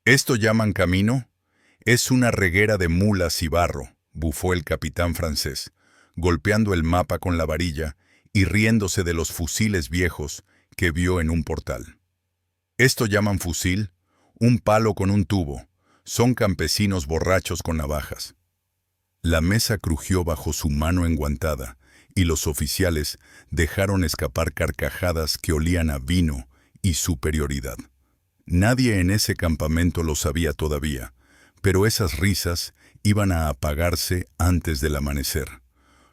¿Esto llaman camino? Es una reguera de mulas y barro, bufó el capitán francés, golpeando el mapa con la varilla y riéndose de los fusiles viejos que vio en un portal. ¿Esto llaman fusil? Un palo con un tubo. Son campesinos borrachos con navajas. La mesa crujió bajo su mano enguantada y los oficiales dejaron escapar carcajadas que olían a vino y superioridad. Nadie en ese campamento lo sabía todavía, pero esas risas iban a apagarse antes del amanecer.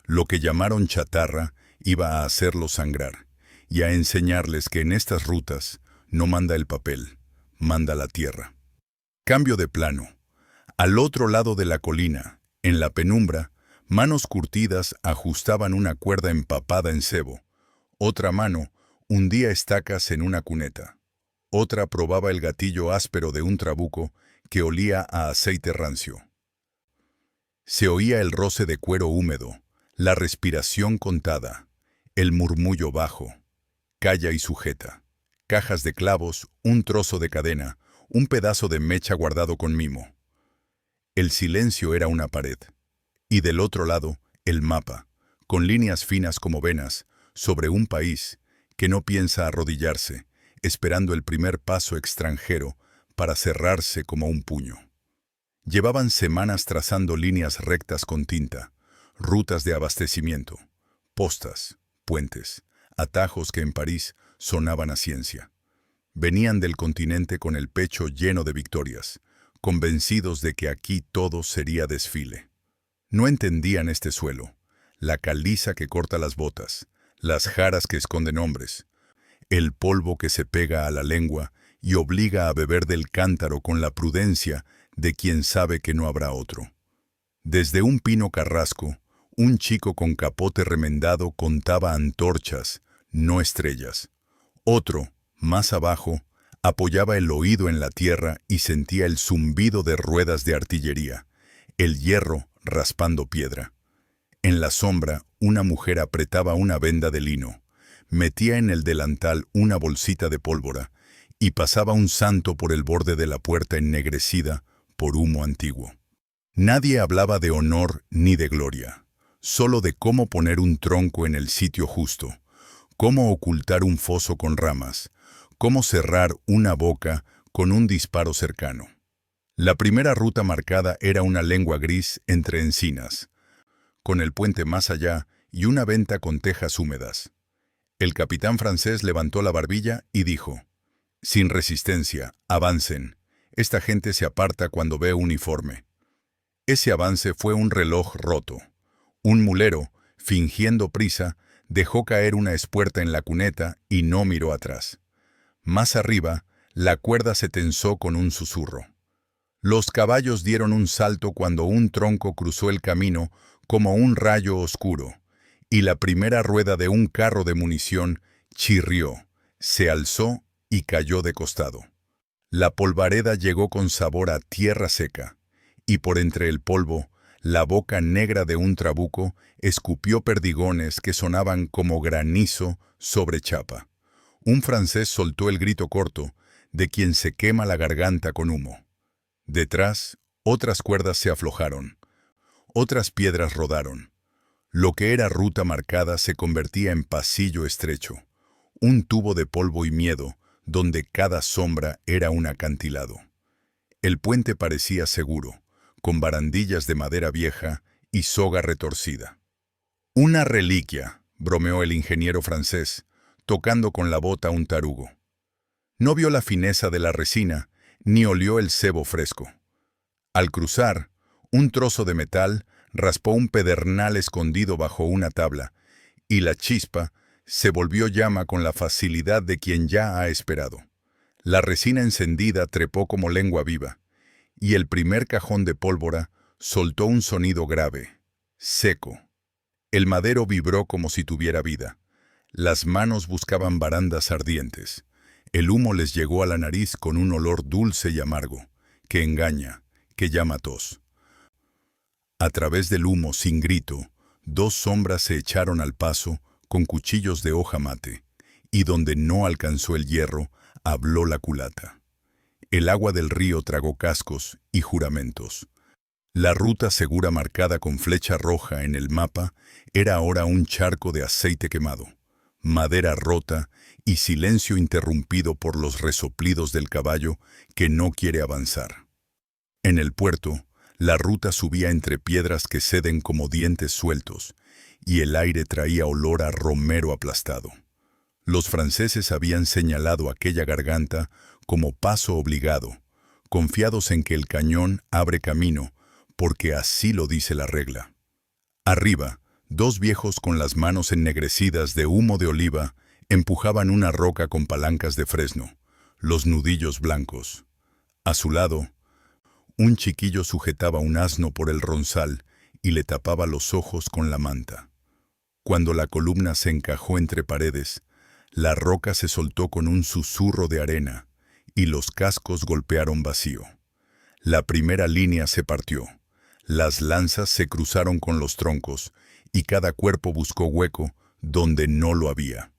Lo que llamaron chatarra iba a hacerlos sangrar y a enseñarles que en estas rutas no manda el papel, manda la tierra. Cambio de plano. Al otro lado de la colina, en la penumbra, manos curtidas ajustaban una cuerda empapada en sebo. Otra mano hundía estacas en una cuneta. Otra probaba el gatillo áspero de un trabuco que olía a aceite rancio. Se oía el roce de cuero húmedo, la respiración contada, el murmullo bajo. Calla y sujeta. Cajas de clavos, un trozo de cadena, un pedazo de mecha guardado con mimo. El silencio era una pared. Y del otro lado, el mapa, con líneas finas como venas, sobre un país que no piensa arrodillarse, esperando el primer paso extranjero para cerrarse como un puño. Llevaban semanas trazando líneas rectas con tinta, rutas de abastecimiento, postas, puentes, atajos que en París sonaban a ciencia. Venían del continente con el pecho lleno de victorias, convencidos de que aquí todo sería desfile. No entendían este suelo, la caliza que corta las botas, las jaras que esconden hombres, el polvo que se pega a la lengua y obliga a beber del cántaro con la prudencia de quien sabe que no habrá otro. Desde un pino carrasco, un chico con capote remendado contaba antorchas, no estrellas. Otro, más abajo, apoyaba el oído en la tierra y sentía el zumbido de ruedas de artillería, el hierro raspando piedra. En la sombra, una mujer apretaba una venda de lino, metía en el delantal una bolsita de pólvora y pasaba un santo por el borde de la puerta ennegrecida por humo antiguo. Nadie hablaba de honor ni de gloria, solo de cómo poner un tronco en el sitio justo, cómo ocultar un foso con ramas, cómo cerrar una boca con un disparo cercano. La primera ruta marcada era una lengua gris entre encinas, con el puente más allá y una venta con tejas húmedas. El capitán francés levantó la barbilla y dijo: «Sin resistencia, avancen. Esta gente se aparta cuando ve uniforme». Ese avance fue un reloj roto. Un mulero, fingiendo prisa, dejó caer una espuerta en la cuneta y no miró atrás. Más arriba, la cuerda se tensó con un susurro. Los caballos dieron un salto cuando un tronco cruzó el camino como un rayo oscuro, y la primera rueda de un carro de munición chirrió, se alzó y cayó de costado. La polvareda llegó con sabor a tierra seca, y por entre el polvo, la boca negra de un trabuco escupió perdigones que sonaban como granizo sobre chapa. Un francés soltó el grito corto de quien se quema la garganta con humo. Detrás, otras cuerdas se aflojaron, otras piedras rodaron. Lo que era ruta marcada se convertía en pasillo estrecho, un tubo de polvo y miedo, donde cada sombra era un acantilado. El puente parecía seguro, con barandillas de madera vieja y soga retorcida. «Una reliquia», bromeó el ingeniero francés, tocando con la bota un tarugo. No vio la fineza de la resina, ni olió el sebo fresco. Al cruzar, un trozo de metal raspó un pedernal escondido bajo una tabla, y la chispa se volvió llama con la facilidad de quien ya ha esperado. La resina encendida trepó como lengua viva, y el primer cajón de pólvora soltó un sonido grave, seco. El madero vibró como si tuviera vida. Las manos buscaban barandas ardientes. El humo les llegó a la nariz con un olor dulce y amargo, que engaña, que llama tos. A través del humo, sin grito, dos sombras se echaron al paso con cuchillos de hoja mate, y donde no alcanzó el hierro, habló la culata. El agua del río tragó cascos y juramentos. La ruta segura marcada con flecha roja en el mapa era ahora un charco de aceite quemado, madera rota y silencio interrumpido por los resoplidos del caballo que no quiere avanzar. En el puerto, la ruta subía entre piedras que ceden como dientes sueltos, y el aire traía olor a romero aplastado. Los franceses habían señalado aquella garganta como paso obligado, confiados en que el cañón abre camino, porque así lo dice la regla. Arriba, dos viejos con las manos ennegrecidas de humo de oliva empujaban una roca con palancas de fresno, los nudillos blancos. A su lado, un chiquillo sujetaba un asno por el ronzal y le tapaba los ojos con la manta. Cuando la columna se encajó entre paredes, la roca se soltó con un susurro de arena y los cascos golpearon vacío. La primera línea se partió, las lanzas se cruzaron con los troncos y cada cuerpo buscó hueco donde no lo había.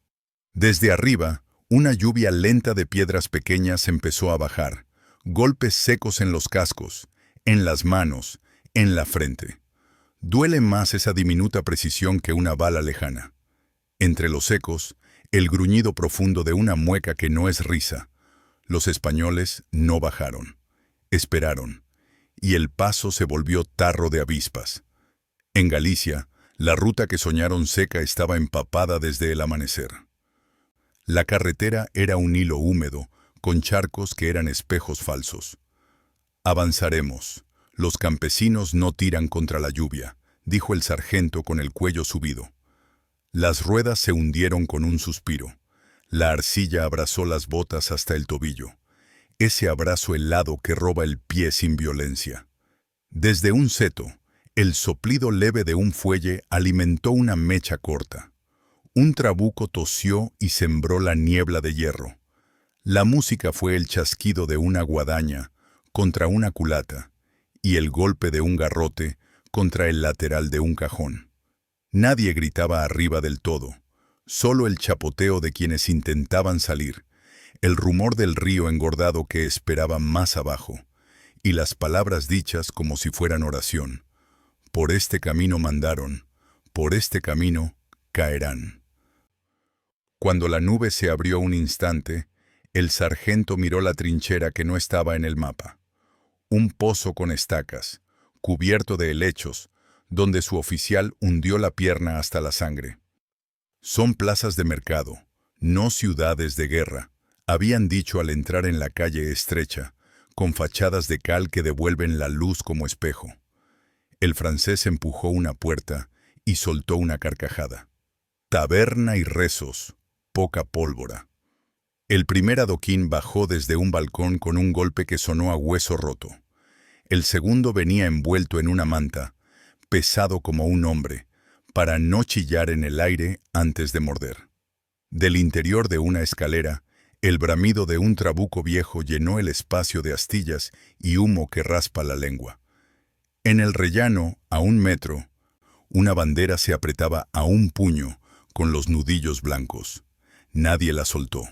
Desde arriba, una lluvia lenta de piedras pequeñas empezó a bajar, golpes secos en los cascos, en las manos, en la frente. Duele más esa diminuta precisión que una bala lejana. Entre los ecos, el gruñido profundo de una mueca que no es risa. Los españoles no bajaron, esperaron, y el paso se volvió tarro de avispas. En Galicia, la ruta que soñaron seca estaba empapada desde el amanecer. La carretera era un hilo húmedo, con charcos que eran espejos falsos. «Avanzaremos. Los campesinos no tiran contra la lluvia», dijo el sargento con el cuello subido. Las ruedas se hundieron con un suspiro. La arcilla abrazó las botas hasta el tobillo. Ese abrazo helado que roba el pie sin violencia. Desde un seto, el soplido leve de un fuelle alimentó una mecha corta. Un trabuco tosió y sembró la niebla de hierro. La música fue el chasquido de una guadaña contra una culata y el golpe de un garrote contra el lateral de un cajón. Nadie gritaba arriba del todo, solo el chapoteo de quienes intentaban salir, el rumor del río engordado que esperaba más abajo, y las palabras dichas como si fueran oración. Por este camino mandaron, por este camino caerán. Cuando la nube se abrió un instante, el sargento miró la trinchera que no estaba en el mapa. Un pozo con estacas, cubierto de helechos, donde su oficial hundió la pierna hasta la sangre. Son plazas de mercado, no ciudades de guerra, habían dicho al entrar en la calle estrecha, con fachadas de cal que devuelven la luz como espejo. El francés empujó una puerta y soltó una carcajada. Taberna y rezos, poca pólvora. El primer adoquín bajó desde un balcón con un golpe que sonó a hueso roto. El segundo venía envuelto en una manta, pesado como un hombre, para no chillar en el aire antes de morder. Del interior de una escalera, el bramido de un trabuco viejo llenó el espacio de astillas y humo que raspa la lengua. En el rellano, a 1 metro, una bandera se apretaba a un puño con los nudillos blancos. Nadie la soltó.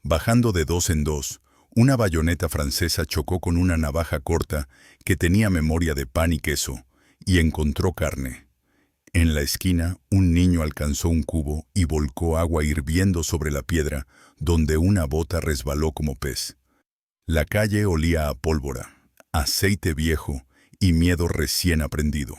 Bajando de 2 en 2, una bayoneta francesa chocó con una navaja corta que tenía memoria de pan y queso, y encontró carne. En la esquina, un niño alcanzó un cubo y volcó agua hirviendo sobre la piedra, donde una bota resbaló como pez. La calle olía a pólvora, aceite viejo y miedo recién aprendido.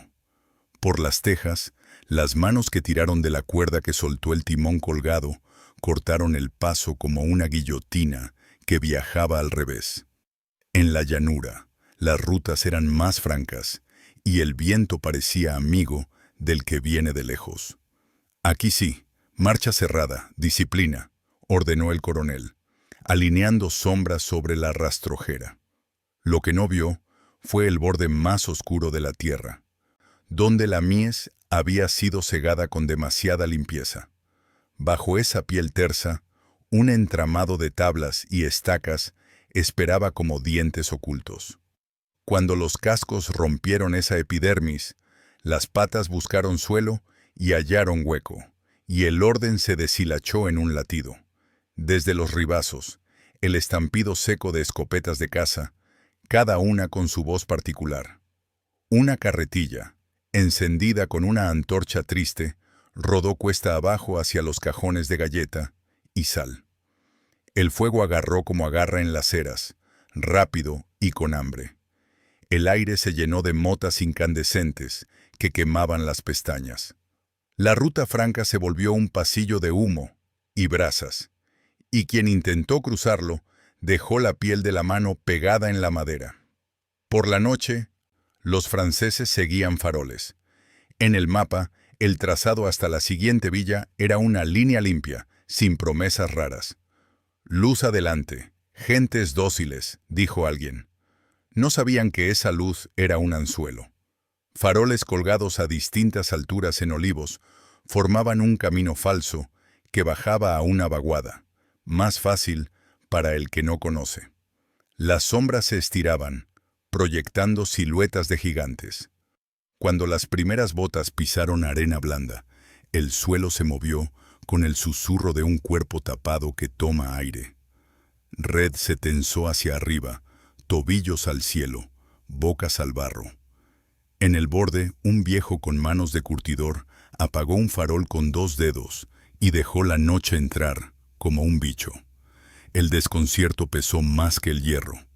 Por las tejas, las manos que tiraron de la cuerda que soltó el timón colgado cortaron el paso como una guillotina que viajaba al revés. En la llanura, las rutas eran más francas y el viento parecía amigo del que viene de lejos. Aquí sí, marcha cerrada, disciplina, ordenó el coronel, alineando sombras sobre la rastrojera. Lo que no vio fue el borde más oscuro de la tierra, donde la mies había sido segada con demasiada limpieza. Bajo esa piel tersa, un entramado de tablas y estacas esperaba como dientes ocultos. Cuando los cascos rompieron esa epidermis, las patas buscaron suelo y hallaron hueco, y el orden se deshilachó en un latido. Desde los ribazos, el estampido seco de escopetas de caza, cada una con su voz particular. Una carretilla, encendida con una antorcha triste, rodó cuesta abajo hacia los cajones de galleta y sal. El fuego agarró como agarra en las eras, rápido y con hambre. El aire se llenó de motas incandescentes que quemaban las pestañas. La ruta franca se volvió un pasillo de humo y brasas, y quien intentó cruzarlo dejó la piel de la mano pegada en la madera. Por la noche, los franceses seguían faroles. En el mapa, el trazado hasta la siguiente villa era una línea limpia, sin promesas raras. «Luz adelante, gentes dóciles», dijo alguien. No sabían que esa luz era un anzuelo. Faroles colgados a distintas alturas en olivos formaban un camino falso que bajaba a una vaguada, más fácil para el que no conoce. Las sombras se estiraban, proyectando siluetas de gigantes. Cuando las primeras botas pisaron arena blanda, el suelo se movió con el susurro de un cuerpo tapado que toma aire. Red se tensó hacia arriba, tobillos al cielo, bocas al barro. En el borde, un viejo con manos de curtidor apagó un farol con 2 dedos y dejó la noche entrar como un bicho. El desconcierto pesó más que el hierro.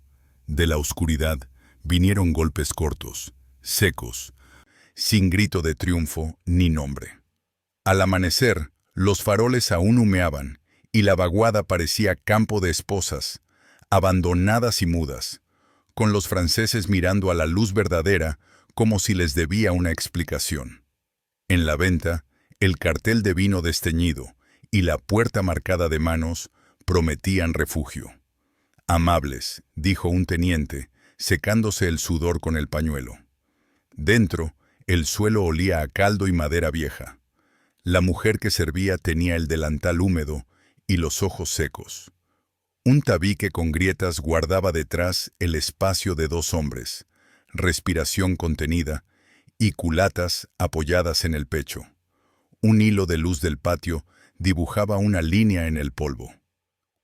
De la oscuridad vinieron golpes cortos, secos, sin grito de triunfo ni nombre. Al amanecer, los faroles aún humeaban y la vaguada parecía campo de esposas, abandonadas y mudas, con los franceses mirando a la luz verdadera como si les debía una explicación. En la venta, el cartel de vino desteñido y la puerta marcada de manos prometían refugio. «Amables», dijo un teniente, secándose el sudor con el pañuelo. Dentro, el suelo olía a caldo y madera vieja. La mujer que servía tenía el delantal húmedo y los ojos secos. Un tabique con grietas guardaba detrás el espacio de 2 hombres, respiración contenida y culatas apoyadas en el pecho. Un hilo de luz del patio dibujaba una línea en el polvo.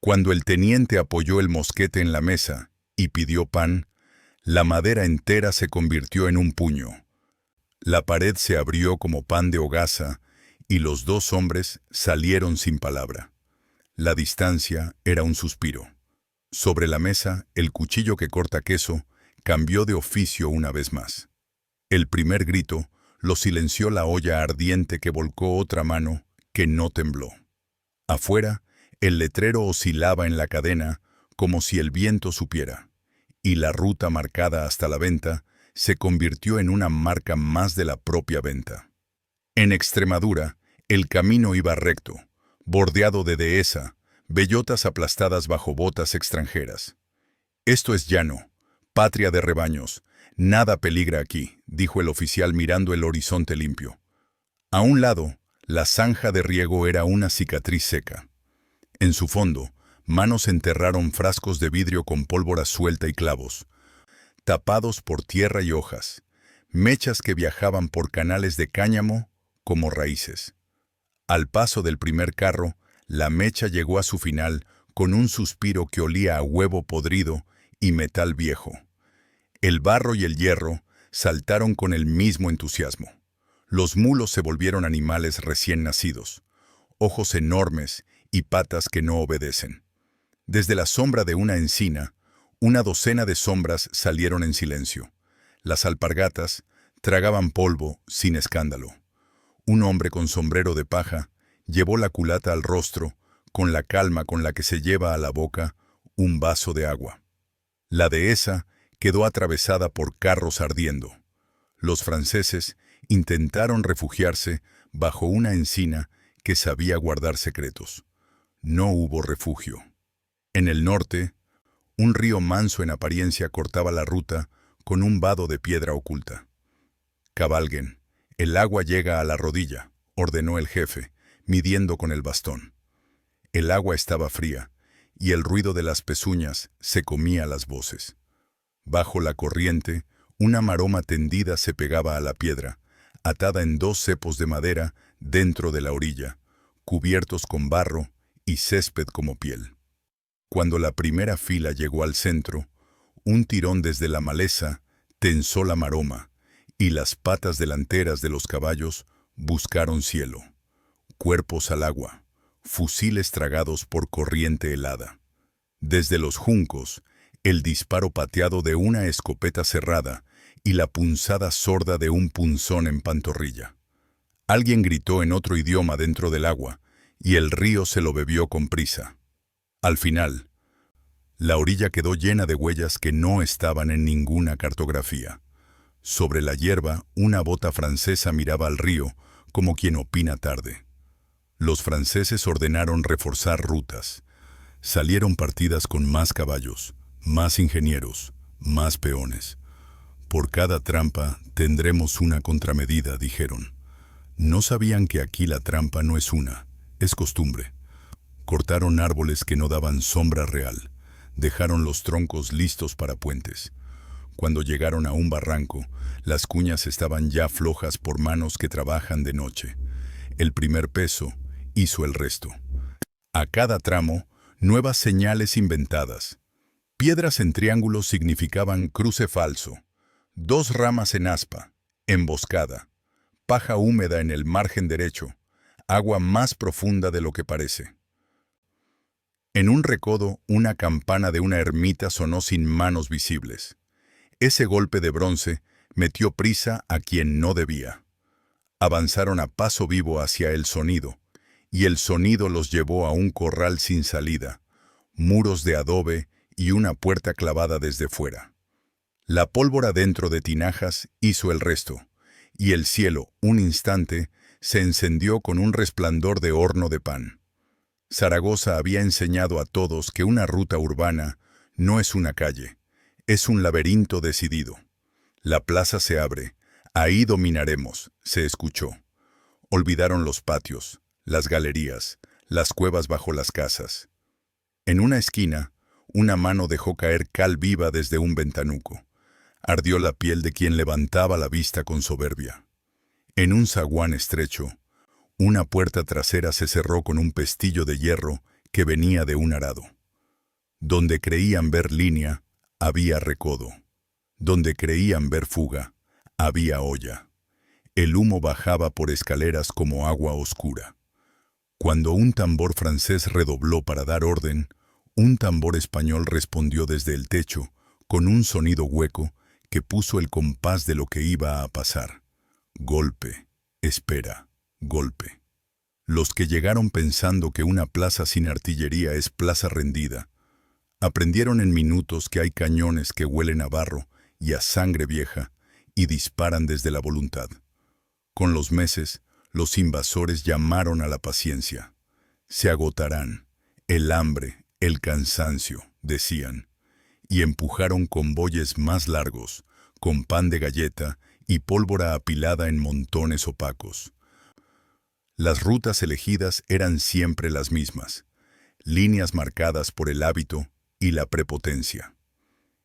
Cuando el teniente apoyó el mosquete en la mesa y pidió pan, la madera entera se convirtió en un puño. La pared se abrió como pan de hogaza y los 2 hombres salieron sin palabra. La distancia era un suspiro. Sobre la mesa, el cuchillo que corta queso cambió de oficio una vez más. El primer grito lo silenció la olla ardiente que volcó otra mano que no tembló. Afuera, el letrero oscilaba en la cadena como si el viento supiera, y la ruta marcada hasta la venta se convirtió en una marca más de la propia venta. En Extremadura, el camino iba recto, bordeado de dehesa, bellotas aplastadas bajo botas extranjeras. «Esto es llano, patria de rebaños, nada peligra aquí», dijo el oficial mirando el horizonte limpio. A un lado, la zanja de riego era una cicatriz seca. En su fondo, manos enterraron frascos de vidrio con pólvora suelta y clavos, tapados por tierra y hojas, mechas que viajaban por canales de cáñamo como raíces. Al paso del primer carro, la mecha llegó a su final con un suspiro que olía a huevo podrido y metal viejo. El barro y el hierro saltaron con el mismo entusiasmo. Los mulos se volvieron animales recién nacidos, ojos enormes y patas que no obedecen. Desde la sombra de una encina, una docena de sombras salieron en silencio. Las alpargatas tragaban polvo sin escándalo. Un hombre con sombrero de paja llevó la culata al rostro con la calma con la que se lleva a la boca un vaso de agua. La dehesa quedó atravesada por carros ardiendo. Los franceses intentaron refugiarse bajo una encina que sabía guardar secretos. No hubo refugio. En el norte, un río manso en apariencia cortaba la ruta con un vado de piedra oculta. «Cabalguen, el agua llega a la rodilla», ordenó el jefe, midiendo con el bastón. El agua estaba fría, y el ruido de las pezuñas se comía las voces. Bajo la corriente, una maroma tendida se pegaba a la piedra, atada en 2 cepos de madera dentro de la orilla, cubiertos con barro y césped como piel. Cuando la primera fila llegó al centro, un tirón desde la maleza tensó la maroma y las patas delanteras de los caballos buscaron cielo. Cuerpos al agua, fusiles tragados por corriente helada. Desde los juncos, el disparo pateado de una escopeta cerrada y la punzada sorda de un punzón en pantorrilla. Alguien gritó en otro idioma dentro del agua, y el río se lo bebió con prisa. Al final, la orilla quedó llena de huellas que no estaban en ninguna cartografía. Sobre la hierba, una bota francesa miraba al río como quien opina tarde. Los franceses ordenaron reforzar rutas. Salieron partidas con más caballos, más ingenieros, más peones. Por cada trampa tendremos una contramedida, dijeron. No sabían que aquí la trampa no es una, es costumbre. Cortaron árboles que no daban sombra real. Dejaron los troncos listos para puentes. Cuando llegaron a un barranco, las cuñas estaban ya flojas por manos que trabajan de noche. El primer peso hizo el resto. A cada tramo, nuevas señales inventadas. Piedras en triángulo significaban cruce falso. 2 ramas en aspa, emboscada. Paja húmeda en el margen derecho, agua más profunda de lo que parece. En un recodo, una campana de una ermita sonó sin manos visibles. Ese golpe de bronce metió prisa a quien no debía. Avanzaron a paso vivo hacia el sonido, y el sonido los llevó a un corral sin salida, muros de adobe y una puerta clavada desde fuera. La pólvora dentro de tinajas hizo el resto, y el cielo, un instante, se encendió con un resplandor de horno de pan. Zaragoza había enseñado a todos que una ruta urbana no es una calle, es un laberinto decidido. La plaza se abre, ahí dominaremos, se escuchó. Olvidaron los patios, las galerías, las cuevas bajo las casas. En una esquina, una mano dejó caer cal viva desde un ventanuco. Ardió la piel de quien levantaba la vista con soberbia. En un zaguán estrecho, una puerta trasera se cerró con un pestillo de hierro que venía de un arado. Donde creían ver línea, había recodo. Donde creían ver fuga, había olla. El humo bajaba por escaleras como agua oscura. Cuando un tambor francés redobló para dar orden, un tambor español respondió desde el techo, con un sonido hueco que puso el compás de lo que iba a pasar. Golpe, espera, golpe. Los que llegaron pensando que una plaza sin artillería es plaza rendida, aprendieron en minutos que hay cañones que huelen a barro y a sangre vieja y disparan desde la voluntad. Con los meses, los invasores llamaron a la paciencia. Se agotarán, el hambre, el cansancio, decían, y empujaron convoyes más largos, con pan de galleta y pólvora apilada en montones opacos. Las rutas elegidas eran siempre las mismas, líneas marcadas por el hábito y la prepotencia.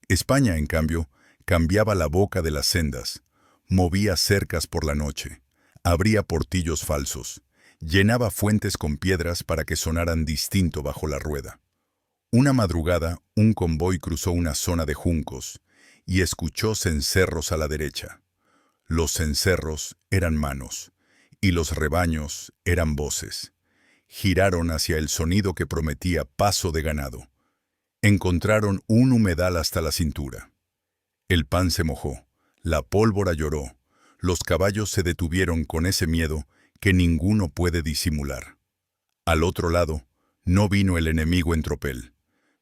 España, en cambio, cambiaba la boca de las sendas, movía cercas por la noche, abría portillos falsos, llenaba fuentes con piedras para que sonaran distinto bajo la rueda. Una madrugada, un convoy cruzó una zona de juncos y escuchó cencerros a la derecha. Los cencerros eran manos y los rebaños eran voces. Giraron hacia el sonido que prometía paso de ganado. Encontraron un humedal hasta la cintura. El pan se mojó, la pólvora lloró, los caballos se detuvieron con ese miedo que ninguno puede disimular. Al otro lado, no vino el enemigo en tropel.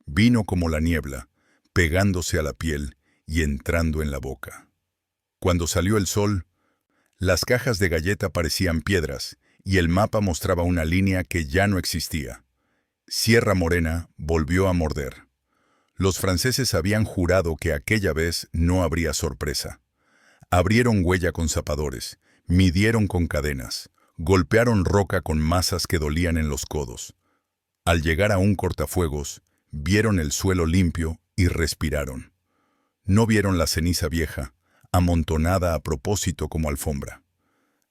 Vino como la niebla, pegándose a la piel y entrando en la boca. Cuando salió el sol, las cajas de galleta parecían piedras y el mapa mostraba una línea que ya no existía. Sierra Morena volvió a morder. Los franceses habían jurado que aquella vez no habría sorpresa. Abrieron huella con zapadores, midieron con cadenas, golpearon roca con masas que dolían en los codos. Al llegar a un cortafuegos, vieron el suelo limpio y respiraron. No vieron la ceniza vieja, amontonada a propósito como alfombra.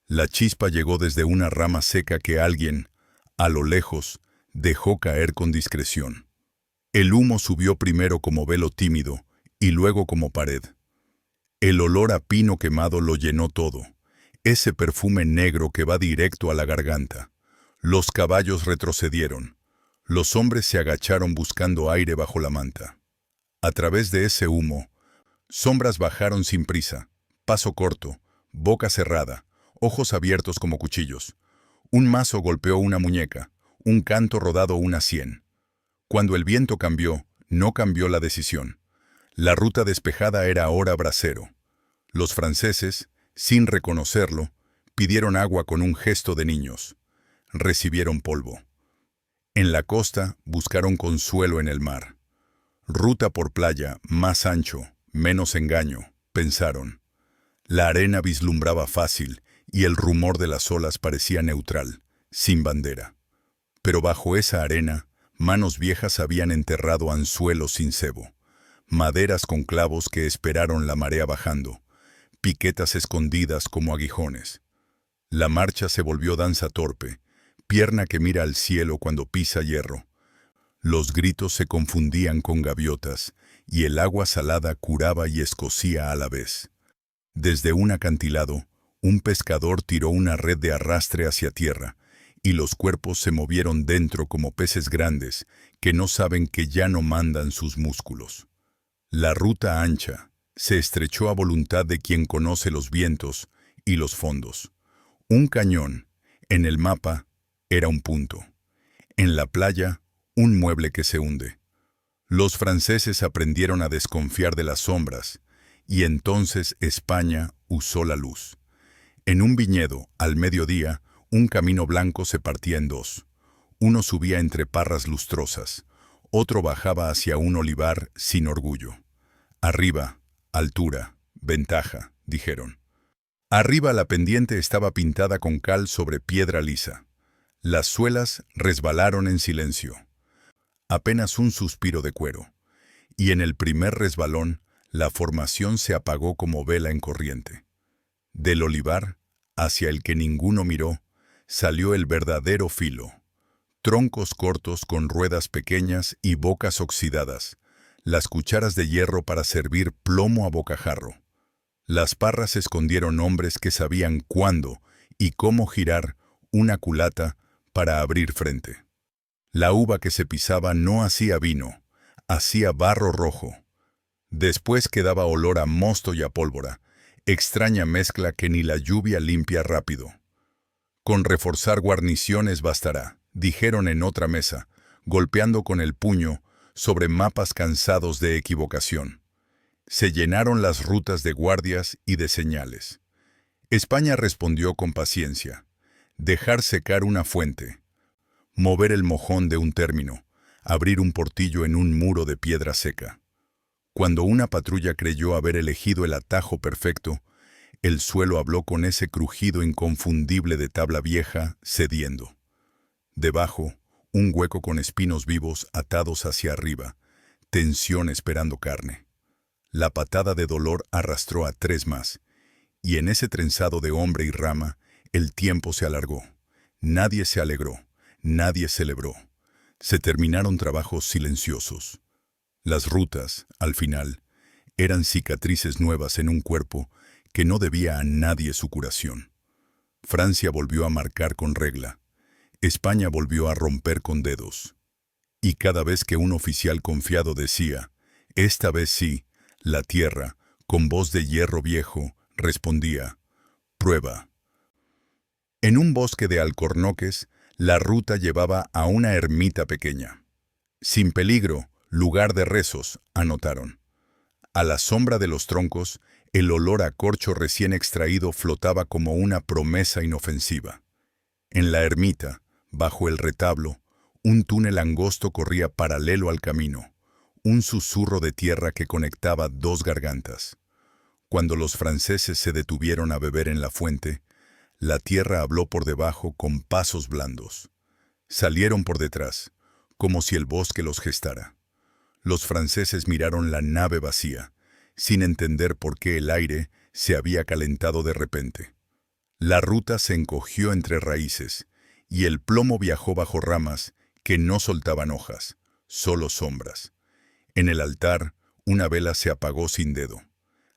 La chispa llegó desde una rama seca que alguien, a lo lejos, dejó caer con discreción. El humo subió primero como velo tímido y luego como pared. El olor a pino quemado lo llenó todo, ese perfume negro que va directo a la garganta. Los caballos retrocedieron. Los hombres se agacharon buscando aire bajo la manta. A través de ese humo, sombras bajaron sin prisa, paso corto, boca cerrada, ojos abiertos como cuchillos. Un mazo golpeó una muñeca, un canto rodado una sien. Cuando el viento cambió, no cambió la decisión. La ruta despejada era ahora brasero. Los franceses, sin reconocerlo, pidieron agua con un gesto de niños. Recibieron polvo. En la costa buscaron consuelo en el mar. Ruta por playa, más ancho, menos engaño, pensaron. La arena vislumbraba fácil y el rumor de las olas parecía neutral, sin bandera. Pero bajo esa arena, manos viejas habían enterrado anzuelos sin cebo, maderas con clavos que esperaron la marea bajando, piquetas escondidas como aguijones. La marcha se volvió danza torpe, pierna que mira al cielo cuando pisa hierro. Los gritos se confundían con gaviotas, y el agua salada curaba y escocía a la vez. Desde un acantilado, un pescador tiró una red de arrastre hacia tierra, y los cuerpos se movieron dentro como peces grandes que no saben que ya no mandan sus músculos. La ruta ancha se estrechó a voluntad de quien conoce los vientos y los fondos. Un cañón, en el mapa, era un punto. En la playa, un mueble que se hunde. Los franceses aprendieron a desconfiar de las sombras, y entonces España usó la luz. En un viñedo, al mediodía, un camino blanco se partía en dos. Uno subía entre parras lustrosas, otro bajaba hacia un olivar sin orgullo. Arriba, altura, ventaja, dijeron. Arriba la pendiente estaba pintada con cal sobre piedra lisa. Las suelas resbalaron en silencio. Apenas un suspiro de cuero. Y en el primer resbalón, la formación se apagó como vela en corriente. Del olivar, hacia el que ninguno miró, salió el verdadero filo. Troncos cortos con ruedas pequeñas y bocas oxidadas, las cucharas de hierro para servir plomo a bocajarro. Las parras escondieron hombres que sabían cuándo y cómo girar una culata para abrir frente. La uva que se pisaba no hacía vino, hacía barro rojo. Después quedaba olor a mosto y a pólvora, extraña mezcla que ni la lluvia limpia rápido. Con reforzar guarniciones bastará, dijeron en otra mesa, golpeando con el puño sobre mapas cansados de equivocación. Se llenaron las rutas de guardias y de señales. España respondió con paciencia. Dejar secar una fuente, mover el mojón de un término, abrir un portillo en un muro de piedra seca. Cuando una patrulla creyó haber elegido el atajo perfecto, el suelo habló con ese crujido inconfundible de tabla vieja, cediendo. Debajo, un hueco con espinos vivos atados hacia arriba, tensión esperando carne. La patada de dolor arrastró a 3 más, y en ese trenzado de hombre y rama, el tiempo se alargó. Nadie se alegró, nadie celebró. Se terminaron trabajos silenciosos. Las rutas, al final, eran cicatrices nuevas en un cuerpo que no debía a nadie su curación. Francia volvió a marcar con regla. España volvió a romper con dedos. Y cada vez que un oficial confiado decía, «Esta vez sí», la tierra, con voz de hierro viejo, respondía, «Prueba». En un bosque de alcornoques, la ruta llevaba a una ermita pequeña. Sin peligro, lugar de rezos, anotaron. A la sombra de los troncos, el olor a corcho recién extraído flotaba como una promesa inofensiva. En la ermita, bajo el retablo, un túnel angosto corría paralelo al camino, un susurro de tierra que conectaba 2 gargantas. Cuando los franceses se detuvieron a beber en la fuente, la tierra habló por debajo con pasos blandos. Salieron por detrás, como si el bosque los gestara. Los franceses miraron la nave vacía, sin entender por qué el aire se había calentado de repente. La ruta se encogió entre raíces, y el plomo viajó bajo ramas que no soltaban hojas, solo sombras. En el altar, una vela se apagó sin dedo.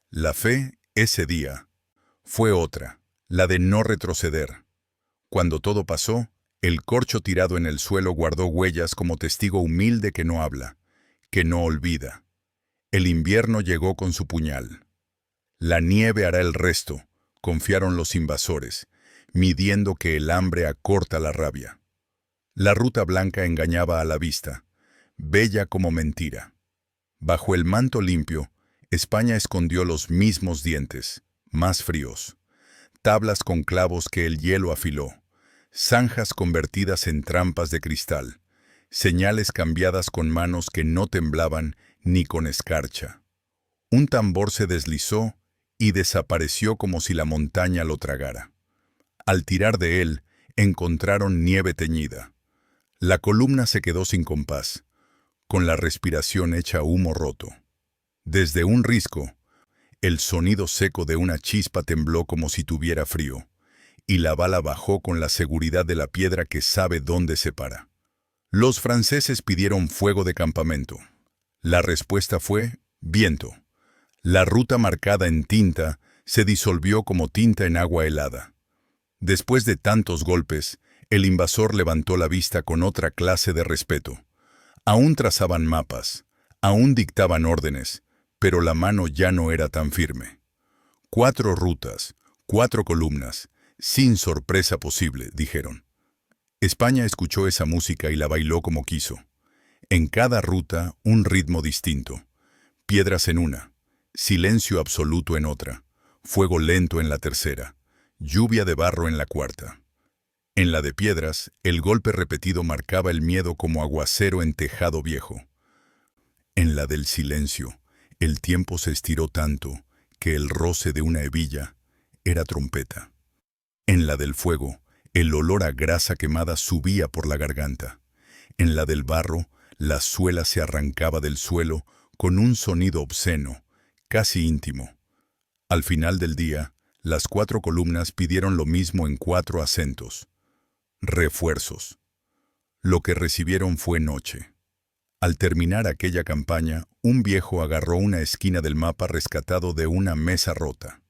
La fe, ese día, fue otra, la de no retroceder. Cuando todo pasó, el corcho tirado en el suelo guardó huellas como testigo humilde que no habla, que no olvida. El invierno llegó con su puñal. La nieve hará el resto, confiaron los invasores, midiendo que el hambre acorta la rabia. La ruta blanca engañaba a la vista, bella como mentira. Bajo el manto limpio, España escondió los mismos dientes, más fríos. Tablas con clavos que el hielo afiló, zanjas convertidas en trampas de cristal, señales cambiadas con manos que no temblaban ni con escarcha. Un tambor se deslizó y desapareció como si la montaña lo tragara. Al tirar de él, encontraron nieve teñida. La columna se quedó sin compás, con la respiración hecha humo roto. Desde un risco, el sonido seco de una chispa tembló como si tuviera frío, y la bala bajó con la seguridad de la piedra que sabe dónde se para. Los franceses pidieron fuego de campamento. La respuesta fue viento. La ruta marcada en tinta se disolvió como tinta en agua helada. Después de tantos golpes, el invasor levantó la vista con otra clase de respeto. Aún trazaban mapas, aún dictaban órdenes, pero la mano ya no era tan firme. 4 rutas, 4 columnas, sin sorpresa posible, dijeron. España escuchó esa música y la bailó como quiso. En cada ruta, un ritmo distinto. Piedras en una, silencio absoluto en otra, fuego lento en la tercera, lluvia de barro en la cuarta. En la de piedras, el golpe repetido marcaba el miedo como aguacero en tejado viejo. En la del silencio, el tiempo se estiró tanto que el roce de una hebilla era trompeta. En la del fuego, el olor a grasa quemada subía por la garganta. En la del barro, la suela se arrancaba del suelo con un sonido obsceno, casi íntimo. Al final del día, las 4 columnas pidieron lo mismo en 4 acentos. Refuerzos. Lo que recibieron fue noche. Al terminar aquella campaña, un viejo agarró una esquina del mapa rescatado de una mesa rota.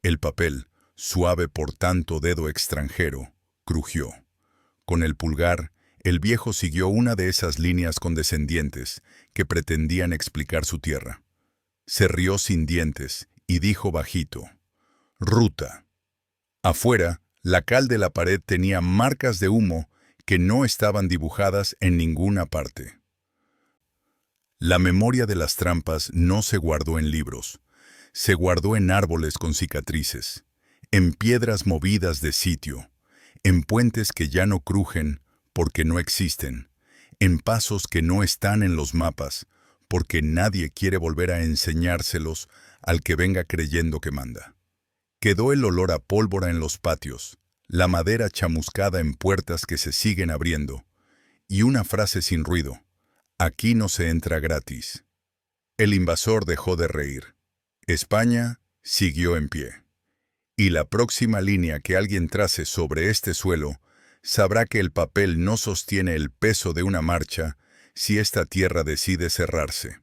El papel, suave por tanto dedo extranjero, crujió. Con el pulgar, el viejo siguió una de esas líneas condescendientes que pretendían explicar su tierra. Se rió sin dientes y dijo bajito: ruta. Afuera, la cal de la pared tenía marcas de humo que no estaban dibujadas en ninguna parte. La memoria de las trampas no se guardó en libros, se guardó en árboles con cicatrices, en piedras movidas de sitio, en puentes que ya no crujen porque no existen, en pasos que no están en los mapas porque nadie quiere volver a enseñárselos al que venga creyendo que manda. Quedó el olor a pólvora en los patios, la madera chamuscada en puertas que se siguen abriendo, y una frase sin ruido: aquí no se entra gratis. El invasor dejó de reír. España siguió en pie. Y la próxima línea que alguien trace sobre este suelo sabrá que el papel no sostiene el peso de una marcha si esta tierra decide cerrarse.